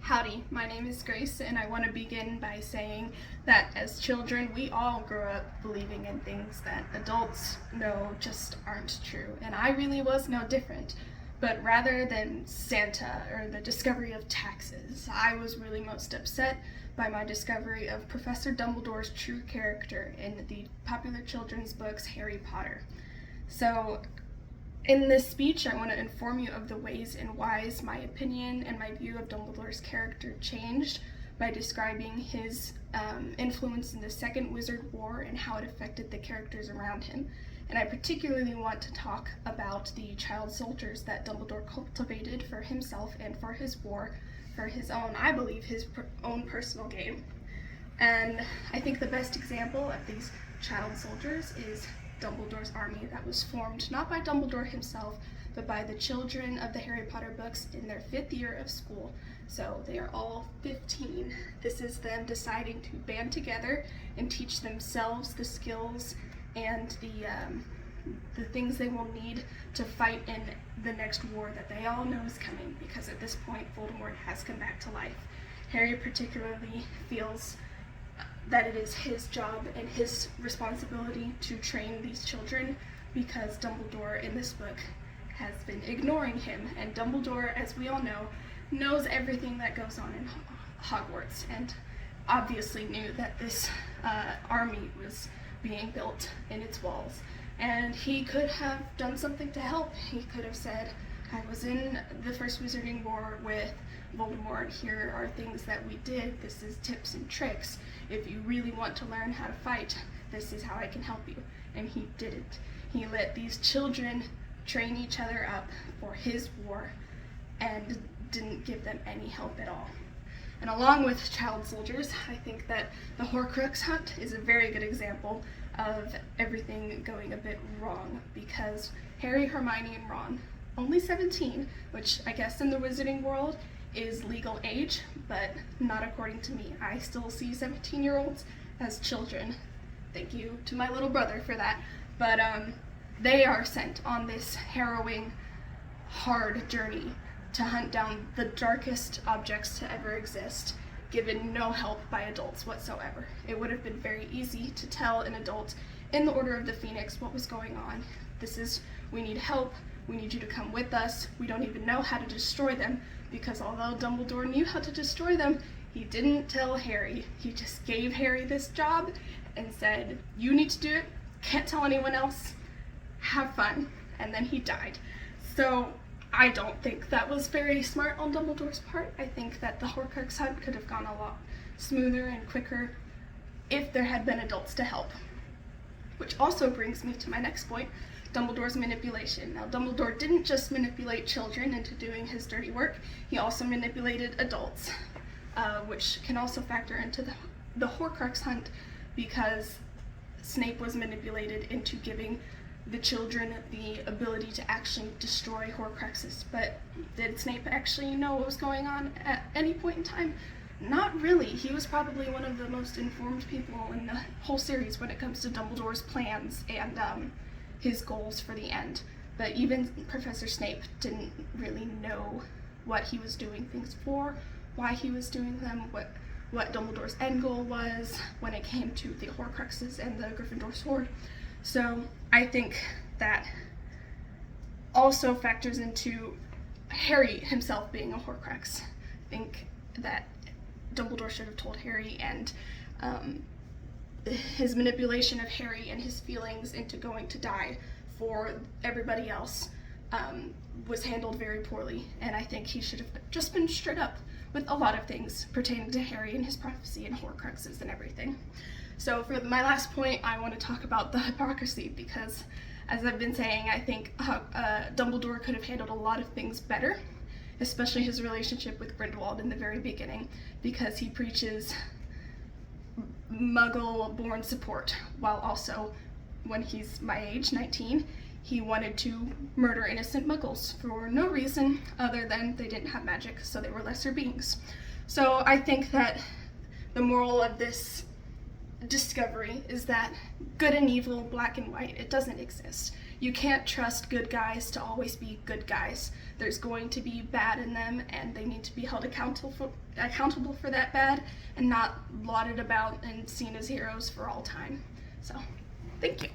Howdy, my name is Grace, and I want to begin by saying that as children, we all grew up believing in things that adults know just aren't true, and I really was no different. But rather than Santa or the discovery of taxes, I was really most upset by my discovery of Professor Dumbledore's true character in the popular children's books Harry Potter. So, in this speech, I want to inform you of the ways and whys my opinion and my view of Dumbledore's character changed by describing his influence in the Second Wizard War and how it affected the characters around him. And I particularly want to talk about the child soldiers that Dumbledore cultivated for himself and for his war, for his own, I believe, his own personal gain. And I think the best example of these child soldiers is Dumbledore's army that was formed not by Dumbledore himself, but by the children of the Harry Potter books in their 5th year of school. So they are all 15. This is them deciding to band together and teach themselves the skills and the things they will need to fight in the next war that they all know is coming, because at this point Voldemort has come back to life. Harry particularly feels that it is his job and his responsibility to train these children, because Dumbledore in this book has been ignoring him, and Dumbledore, as we all know, knows everything that goes on in Hogwarts, and obviously knew that this army was being built in its walls, and he could have done something to help. He could have said, I was in the First Wizarding War with Voldemort, here are things that we did, this is tips and tricks. If you really want to learn how to fight, this is how I can help you. And he didn't. He let these children train each other up for his war and didn't give them any help at all. And along with child soldiers, I think that the Horcrux hunt is a very good example of everything going a bit wrong, because Harry, Hermione, and Ron, only 17, which I guess in the wizarding world is legal age, but not according to me. I still see 17-year-olds as children. Thank you to my little brother for that. But they are sent on this harrowing, hard journey to hunt down the darkest objects to ever exist, given no help by adults whatsoever. It would have been very easy to tell an adult in the Order of the Phoenix what was going on. We need help, we need you to come with us, we don't even know how to destroy them, because although Dumbledore knew how to destroy them, he didn't tell Harry. He just gave Harry this job and said, you need to do it, can't tell anyone else, have fun, and then he died. So I don't think that was very smart on Dumbledore's part. I think that the Horcrux hunt could have gone a lot smoother and quicker if there had been adults to help. Which also brings me to my next point, Dumbledore's manipulation. Now, Dumbledore didn't just manipulate children into doing his dirty work, he also manipulated adults, which can also factor into the Horcrux hunt, because Snape was manipulated into giving the children the ability to actually destroy Horcruxes. But did Snape actually know what was going on at any point in time? Not really. He was probably one of the most informed people in the whole series when it comes to Dumbledore's plans and his goals for the end. But even Professor Snape didn't really know what he was doing things for, why he was doing them, what Dumbledore's end goal was when it came to the Horcruxes and the Gryffindor sword. So I think that also factors into Harry himself being a Horcrux. I think that Dumbledore should have told Harry, and his manipulation of Harry and his feelings into going to die for everybody else was handled very poorly, and I think he should have just been straight up with a lot of things pertaining to Harry and his prophecy and Horcruxes and everything. So for my last point, I want to talk about the hypocrisy, because as I've been saying, I think Dumbledore could have handled a lot of things better, especially his relationship with Grindelwald in the very beginning, because he preaches Muggle-born support, while also, when he's my age, 19, he wanted to murder innocent Muggles for no reason other than they didn't have magic, so they were lesser beings. So I think that the moral of this discovery is that good and evil, black and white, it doesn't exist. you can't trust good guys to always be good guys. There's going to be bad in them, and they need to be held accountable for that bad and not lauded about and seen as heroes for all time. So, thank you.